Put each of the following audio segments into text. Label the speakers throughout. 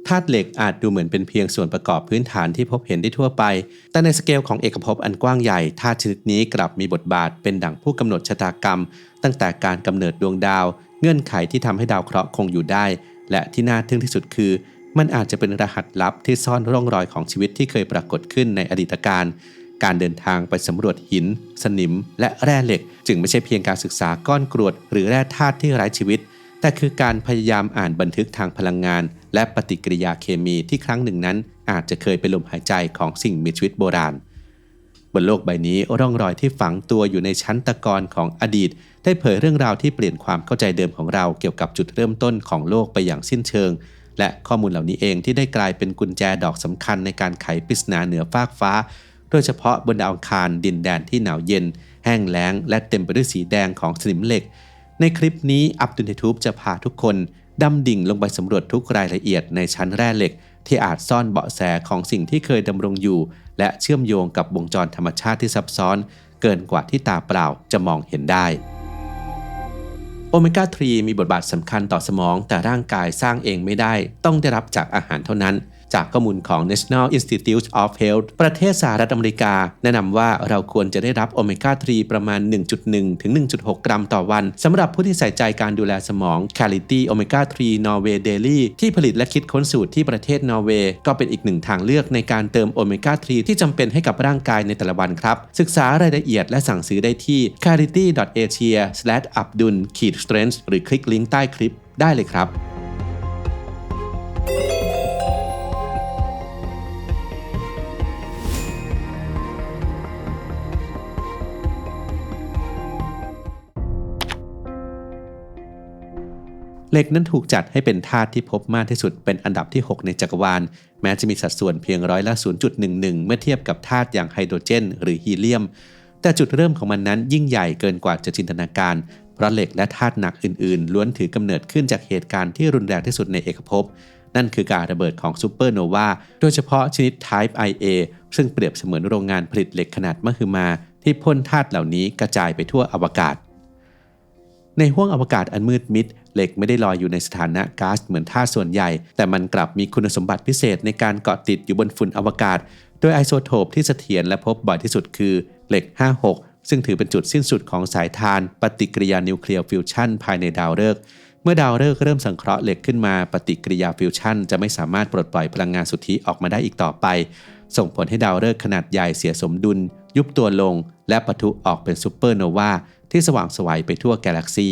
Speaker 1: ธาตุเหล็กอาจดูเหมือนเป็นเพียงส่วนประกอบพื้นฐานที่พบเห็นได้ทั่วไปแต่ในสเกลของเอกภพอันกว้างใหญ่ธาตุชนิดนี้กลับมีบทบาทเป็นดั่งผู้กำหนดชะตากรรมตั้งแต่การกำเนิดดวงดาวเงื่อนไขที่ทำให้ดาวเคราะห์คงอยู่ได้และที่น่าทึ่งที่สุดคือมันอาจจะเป็นรหัสลับที่ซ่อนร่องรอยของชีวิตที่เคยปรากฏขึ้นในอดีตการเดินทางไปสำรวจหินสนิมและแร่เหล็กจึงไม่ใช่เพียงการศึกษาก้อนกรวดหรือแร่ธาตุที่ไร้ชีวิตแต่คือการพยายามอ่านบันทึกทางพลังงานและปฏิกิริยาเคมีที่ครั้งหนึ่งนั้นอาจจะเคยเป็นลมหายใจของสิ่งมีชีวิตโบราณบนโลกใบนี้ร่องรอยที่ฝังตัวอยู่ในชั้นตะกอนของอดีตได้เผยเรื่องราวที่เปลี่ยนความเข้าใจเดิมของเราเกี่ยวกับจุดเริ่มต้นของโลกไปอย่างสิ้นเชิงและข้อมูลเหล่านี้เองที่ได้กลายเป็นกุญแจดอกสำคัญในการไขปริศนาเหนือฟากฟ้าโดยเฉพาะบนดาวอังคารดินแดนที่หนาวเย็นแห้งแล้งและเต็มไปด้วยสีแดงของสนิมเหล็กในคลิปนี้อับดุลทูบจะพาทุกคนดำดิ่งลงไปสำรวจทุกรายละเอียดในชั้นแร่เหล็กที่อาจซ่อนเบาะแสของสิ่งที่เคยดำรงอยู่และเชื่อมโยงกับวงจรธรรมชาติที่ซับซ้อนเกินกว่าที่ตาเปล่าจะมองเห็นได้โอเมก้า 3 มีบทบาทสำคัญต่อสมองแต่ร่างกายสร้างเองไม่ได้ต้องได้รับจากอาหารเท่านั้นจากข้อมูลของ National Institute of Health ประเทศสหรัฐอเมริกาแนะนำว่าเราควรจะได้รับโอเมก้า 3 ประมาณ 1.1 ถึง 1.6 กรัมต่อวันสำหรับผู้ที่ใส่ใจการดูแลสมอง Quality Omega 3 Norway Daily ที่ผลิตและคิดค้นสูตรที่ประเทศนอร์เวย์ก็เป็นอีกหนึ่งทางเลือกในการเติมโอเมก้า 3 ที่จำเป็นให้กับร่างกายในแต่ละวันครับศึกษารายละเอียดและสั่งซื้อได้ที่ quality.asia/abdul-strength หรือคลิกลิงก์ใต้คลิปได้เลยครับเหล็กนั้นถูกจัดให้เป็นธาตุที่พบมากที่สุดเป็นอันดับที่ 6 ในจักรวาลแม้จะมีสัดส่วนเพียงร้อยละ 0.11 เมื่อเทียบกับธาตุอย่างไฮโดรเจนหรือฮีเลียมแต่จุดเริ่มของมันนั้นยิ่งใหญ่เกินกว่าจะจินตนาการเพราะเหล็กและธาตุหนักอื่นๆล้วนถือกำเนิดขึ้นจากเหตุการณ์ที่รุนแรงที่สุดในเอกภพนั่นคือการระเบิดของซูเปอร์โนวาโดยเฉพาะชนิด Type Ia ซึ่งเปรียบเสมือนโรงงานผลิตเหล็กขนาดมหึมาที่พ่นธาตุเหล่านี้กระจายไปทั่วอวกาศในห้วงอวกาศอันมืดมิดเหล็กไม่ได้ลอยอยู่ในสถานะก๊าซเหมือนธาตุส่วนใหญ่แต่มันกลับมีคุณสมบัติพิเศษในการเกาะติดอยู่บนฝุ่นอวกาศโดยไอโซโทปที่เสถียรและพบบ่อยที่สุดคือเหล็ก 56 ซึ่งถือเป็นจุดสิ้นสุดของสายทานปฏิกิริยานิวเคลียร์ฟิวชันภายในดาวฤกษ์เมื่อดาวฤกษ์เริ่มสังเคราะห์เหล็กขึ้นมาปฏิกิริยาฟิวชันจะไม่สามารถปลดปล่อยพลังงานสุทธิออกมาได้อีกต่อไปส่งผลให้ดาวฤกษ์ขนาดใหญ่เสียสมดุลยุบตัวลงและปะทุออกเป็นซูเปอร์โนวาที่สว่างไสวไปทั่วกาแล็กซี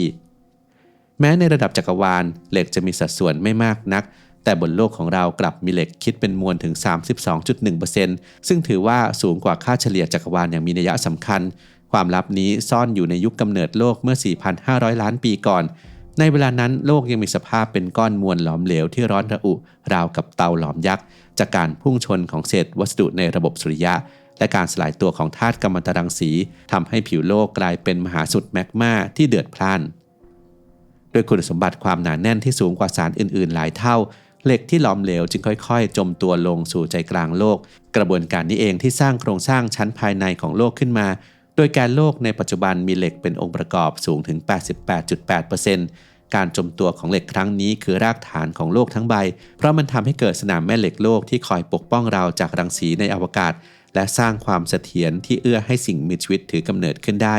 Speaker 1: แม้ในระดับจักรวาลเหล็กจะมีสัดส่วนไม่มากนักแต่บนโลกของเรากลับมีเหล็กคิดเป็นมวลถึง 32.1% ซึ่งถือว่าสูงกว่าค่าเฉลี่ยจักรวาลอย่างมีนัยสำคัญความลับนี้ซ่อนอยู่ในยุคกำเนิดโลกเมื่อ 4,500 ล้านปีก่อนในเวลานั้นโลกยังมีสภาพเป็นก้อนมวลหลอมเหลวที่ร้อนระอุราวกับเตาหลอมยักษ์จากการพุ่งชนของเศษวัสดุในระบบสุริยะและการสลายตัวของธาตุกัมมันตรังสีทำให้ผิวโลกกลายเป็นมหาสมุทรแมกมาที่เดือดพล่านด้วยคุณสมบัติความหนาแน่นที่สูงกว่าสารอื่นๆหลายเท่าเหล็กที่หลอมเหลวจึงค่อยๆจมตัวลงสู่ใจกลางโลกกระบวนการนี้เองที่สร้างโครงสร้างชั้นภายในของโลกขึ้นมาโดยแกนโลกในปัจจุบันมีเหล็กเป็นองค์ประกอบสูงถึง 88.8% การจมตัวของเหล็กครั้งนี้คือรากฐานของโลกทั้งใบเพราะมันทำให้เกิดสนามแม่เหล็กโลกที่คอยปกป้องเราจากรังสีในอวกาศและสร้างความเสถียรที่เอื้อให้สิ่งมีชีวิตถือกำเนิดขึ้นได้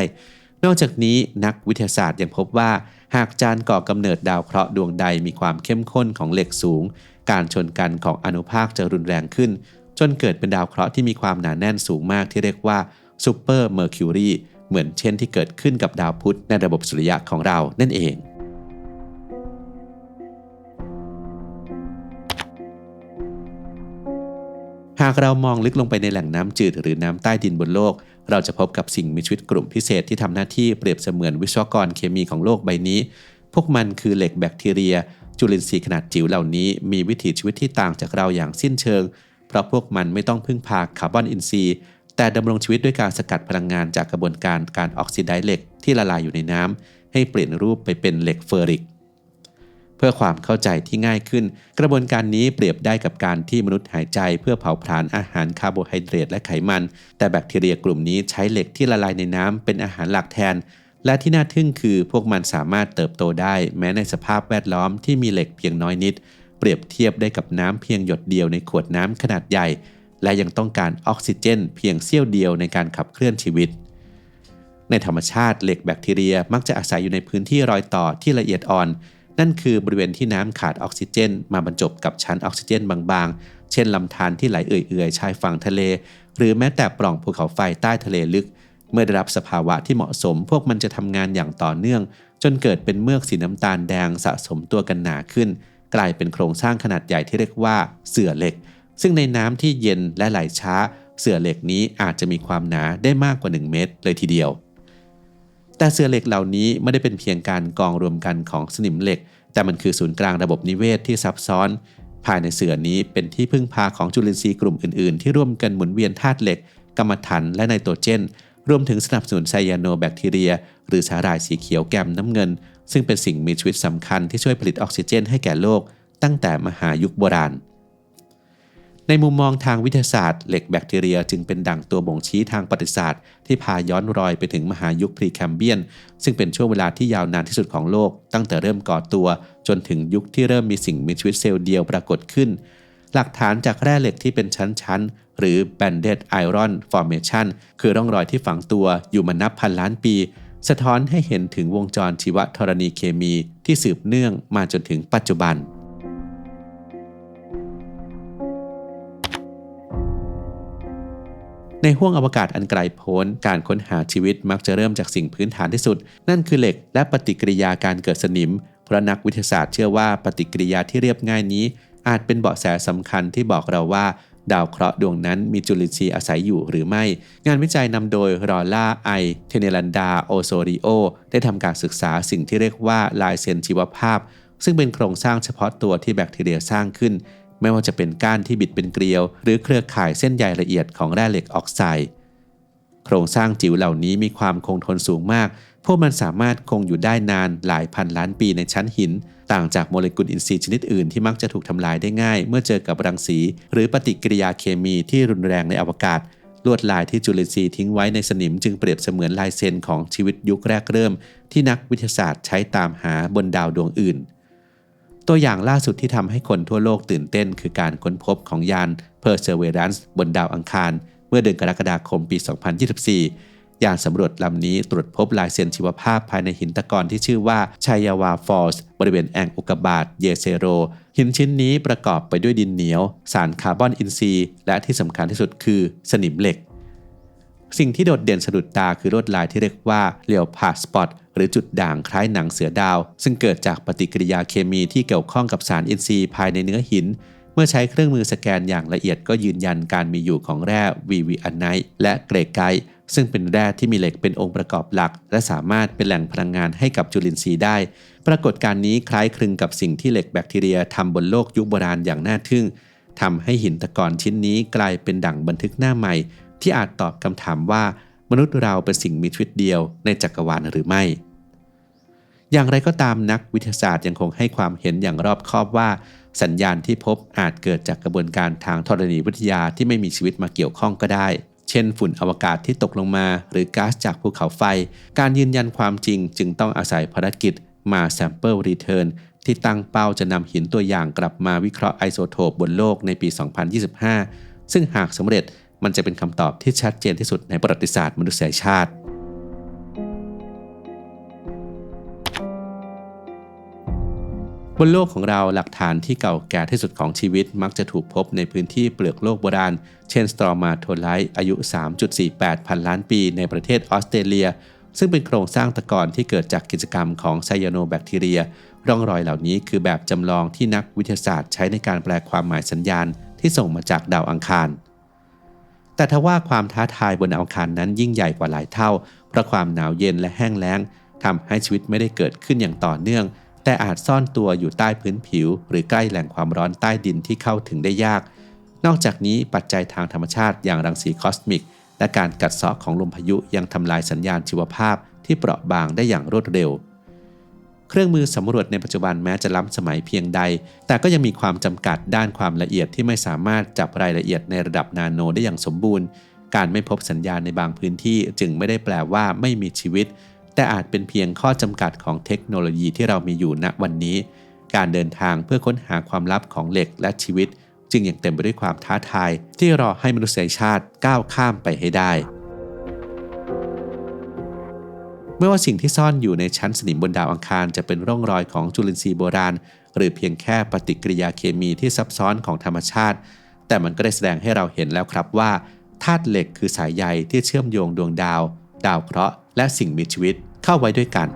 Speaker 1: นอกจากนี้นักวิทยาศาสตร์ยังพบว่าหากจานก่อกำเนิดดาวเคราะห์ดวงใดมีความเข้มข้นของเหล็กสูงการชนกันของอนุภาคจะรุนแรงขึ้นจนเกิดเป็นดาวเคราะห์ที่มีความหนาแน่นสูงมากที่เรียกว่าซูเปอร์เมอร์คิวรีเหมือนเช่นที่เกิดขึ้นกับดาวพุธในระบบสุริยะของเรานั่นเองหากเรามองลึกลงไปในแหล่งน้ำจืดหรือน้ำใต้ดินบนโลกเราจะพบกับสิ่งมีชีวิตกลุ่มพิเศษที่ทำหน้าที่เปรียบเสมือนวิศวกรเคมีของโลกใบนี้พวกมันคือเหล็กแบคทีเรียจุลินทรีย์ขนาดจิ๋วเหล่านี้มีวิถีชีวิตที่ต่างจากเราอย่างสิ้นเชิงเพราะพวกมันไม่ต้องพึ่งพาคาร์บอนอินทรีย์แต่ดำรงชีวิตด้วยการสกัดพลังงานจากกระบวนการออกซิไดซ์เหล็กที่ละลายอยู่ในน้ำให้เปลี่ยนรูปไปเป็นเหล็กเฟอริกเพื่อความเข้าใจที่ง่ายขึ้นกระบวนการนี้เปรียบได้กับการที่มนุษย์หายใจเพื่อเผาผลาญอาหารคาร์โบไฮเดรตและไขมันแต่แบคทีเรียกลุ่มนี้ใช้เหล็กที่ละลายในน้ำเป็นอาหารหลักแทนและที่น่าทึ่งคือพวกมันสามารถเติบโตได้แม้ในสภาพแวดล้อมที่มีเหล็กเพียงน้อยนิด เปรียบเทียบได้กับน้ำเพียงหยดเดียวในขวดน้ำขนาดใหญ่และยังต้องการออกซิเจนเพียงเสี้ยวเดียวในการขับเคลื่อนชีวิตในธรรมชาติเหล็กแบคทีเรียมักจะอาศัยอยู่ในพื้นที่รอยต่อที่ละเอียดอ่อนนั่นคือบริเวณที่น้ำขาดออกซิเจนมาบรรจบกับชั้นออกซิเจนบางๆเช่นลำธารที่ไหลเอื่อยๆชายฝั่งทะเลหรือแม้แต่ปล่องภูเขาไฟใต้ทะเลลึกเมื่อได้รับสภาวะที่เหมาะสมพวกมันจะทำงานอย่างต่อเนื่องจนเกิดเป็นเมือกสีน้ำตาลแดงสะสมตัวกันหนาขึ้นกลายเป็นโครงสร้างขนาดใหญ่ที่เรียกว่าเสื่อเหล็กซึ่งในน้ำที่เย็นและไหลช้าเสื่อเหล็กนี้อาจจะมีความหนาได้มากกว่า1เมตรเลยทีเดียวแต่เสื่อเหล็กเหล่านี้ไม่ได้เป็นเพียงการกองรวมกันของสนิมเหล็กแต่มันคือศูนย์กลางระบบนิเวศที่ซับซ้อนภายในเสื่อนี้เป็นที่พึ่งพาของจุลินทรีย์กลุ่มอื่นๆที่ร่วมกันหมุนเวียนธาตุเหล็กกัมมันถันและไนโตรเจนรวมถึงสนับสนุนไซยาโนแบคทีเรียหรือสาหร่ายสีเขียวแกมน้ำเงินซึ่งเป็นสิ่งมีชีวิตสำคัญที่ช่วยผลิตออกซิเจนให้แก่โลกตั้งแต่มหายุคโบราณในมุมมองทางวิทยาศาสตร์เหล็กแบคทีเรียจึงเป็นดั่งตัวบ่งชี้ทางประวัติศาสตร์ที่พาย้อนรอยไปถึงมหายุคพรีแคมเบียนซึ่งเป็นช่วงเวลาที่ยาวนานที่สุดของโลกตั้งแต่เริ่มก่อตัวจนถึงยุคที่เริ่มมีสิ่งมีชีวิตเซลล์เดียวปรากฏขึ้นหลักฐานจากแร่เหล็กที่เป็นชั้นๆหรือ Banded Iron Formation คือร่องรอยที่ฝังตัวอยู่มานับพันล้านปีสะท้อนให้เห็นถึงวงจรชีวธรณีเคมีที่สืบเนื่องมาจนถึงปัจจุบันในห้วงอวกาศอันไกลโพ้นการค้นหาชีวิตมักจะเริ่มจากสิ่งพื้นฐานที่สุดนั่นคือเหล็กและปฏิกิริยาการเกิดสนิมเพราะนักวิทยาศาสตร์เชื่อว่าปฏิกิริยาที่เรียบง่ายนี้อาจเป็นเบาะแสสำคัญที่บอกเราว่าดาวเคราะห์ดวงนั้นมีจุลินทรีย์อาศัยอยู่หรือไม่งานวิจัยนำโดยรอล่าไอเทเนลันดาโอโซริโอได้ทำการศึกษาสิ่งที่เรียกว่าลายเซ็นชีวภาพซึ่งเป็นโครงสร้างเฉพาะตัวที่แบคทีเรียสร้างขึ้นไม่ว่าจะเป็นก้านที่บิดเป็นเกลียวหรือเครือข่ายเส้นใยละเอียดของแร่เหล็กออกไซด์โครงสร้างจิ๋วเหล่านี้มีความคงทนสูงมากพวกมันสามารถคงอยู่ได้นานหลายพันล้านปีในชั้นหินต่างจากโมเลกุลอินทรีย์ชนิดอื่นที่มักจะถูกทำลายได้ง่ายเมื่อเจอกับรังสีหรือปฏิกิริยาเคมีที่รุนแรงในอวกาศลวดลายที่จุลินทรีย์ทิ้งไว้ในสนิมจึงเปรียบเสมือนลายเซ็นของชีวิตยุคแรกเริ่มที่นักวิทยาศาสตร์ใช้ตามหาบนดาวดวงอื่นตัวอย่างล่าสุดที่ทำให้คนทั่วโลกตื่นเต้นคือการค้นพบของยาน Perseverance บนดาวอังคารเมื่อเดือนกรกฎาคมปี 2024 ยานสำรวจลำนี้ตรวจพบลายเซ็นชีวภาพภายในหินตะกอนที่ชื่อว่าชัยวาฟอลส์บริเวณแอ่งอุกกาบาตเยเซโรหินชิ้นนี้ประกอบไปด้วยดินเหนียวสารคาร์บอนอินทรีย์และที่สำคัญที่สุดคือสนิมเหล็กสิ่งที่โดดเด่นสะดุดตาคือลวดลายที่เรียกว่าเลโอพาร์ดสปอตหรือจุดด่างคล้ายหนังเสือดาวซึ่งเกิดจากปฏิกิริยาเคมีที่เกี่ยวข้องกับสารอินทรีย์ภายในเนื้อหินเมื่อใช้เครื่องมือสแกนอย่างละเอียดก็ยืนยันการมีอยู่ของแร่วีวีอันไนท์และเกรไกต์ซึ่งเป็นแร่ที่มีเหล็กเป็นองค์ประกอบหลักและสามารถเป็นแหล่งพลังงานให้กับจุลินทรีย์ได้ปรากฏการณ์นี้คล้ายคลึงกับสิ่งที่เหล็กแบคทีเรียทำบนโลกยุคโบราณอย่างน่าทึ่งทำให้หินตะกอนชิ้นนี้กลายเป็นดั่งบันทึกหน้าใหม่ที่อาจตอบคำถามว่ามนุษย์เราเป็นสิ่งมีชีวิตเดียวในจักรวาลหรือไม่อย่างไรก็ตามนักวิทยาศาสตร์ยังคงให้ความเห็นอย่างรอบคอบว่าสัญญาณที่พบอาจเกิดจากกระบวนการทางธรณีวิทยาที่ไม่มีชีวิตมาเกี่ยวข้องก็ได้เช่นฝุ่นอวกาศที่ตกลงมาหรือก๊าซจากภูเขาไฟการยืนยันความจริงจึงต้องอาศัยภารกิจมา Sample Return ที่ตั้งเป้าจะนำหินตัวอย่างกลับมาวิเคราะห์ไอโซโทปบนโลกในปี 2025 ซึ่งหากสำเร็จมันจะเป็นคำตอบที่ชัดเจนที่สุดในประวัติศาสตร์มนุษยชาติบนโลกของเราหลักฐานที่เก่าแก่ที่สุดของชีวิตมักจะถูกพบในพื้นที่เปลือกโลกโบราณเช่นสตรอมาโทไลท์อายุ 3.48 พันล้านปีในประเทศออสเตรเลียซึ่งเป็นโครงสร้างตะกอนที่เกิดจากกิจกรรมของไซยาโนแบคทีเรียร่องรอยเหล่านี้คือแบบจำลองที่นักวิทยาศาสตร์ใช้ในการแปลความหมายสัญญาณที่ส่งมาจากดาวอังคารแต่ทว่าความท้าทายบนดาวอังคารนั้นยิ่งใหญ่กว่าหลายเท่าเพราะความหนาวเย็นและแห้งแล้งทำให้ชีวิตไม่ได้เกิดขึ้นอย่างต่อเนื่องแต่อาจซ่อนตัวอยู่ใต้พื้นผิวหรือใกล้แหล่งความร้อนใต้ดินที่เข้าถึงได้ยากนอกจากนี้ปัจจัยทางธรรมชาติอย่างรังสีคอสมิกและการกัดเซาะของลมพายุยังทำลายสัญญาณชีวภาพที่เปราะบางได้อย่างรวดเร็วเครื่องมือสำรวจในปัจจุบันแม้จะล้ำสมัยเพียงใดแต่ก็ยังมีความจำกัดด้านความละเอียดที่ไม่สามารถจับรายละเอียดในระดับนาโนได้อย่างสมบูรณ์การไม่พบสัญญาณในบางพื้นที่จึงไม่ได้แปลว่าไม่มีชีวิตแต่อาจเป็นเพียงข้อจำกัดของเทคโนโลยีที่เรามีอยู่ณวันนี้ การเดินทางเพื่อค้นหาความลับของเหล็กและชีวิตจึงยังเต็มไปด้วยความท้าทายที่รอให้มนุษยชาติก้าวข้ามไปให้ได้ไม่ว่าสิ่งที่ซ่อนอยู่ในชั้นสนิมบนดาวอังคารจะเป็นร่องรอยของจุลินทรีย์โบราณหรือเพียงแค่ปฏิกิริยาเคมีที่ซับซ้อนของธรรมชาติแต่มันก็ได้แสดงให้เราเห็นแล้วครับว่าธาตุเหล็กคือสายใยที่เชื่อมโยงดวงดาวดาวเคราะห์และสิ่งมีชีวิตเข้าไว้ด้วยกัน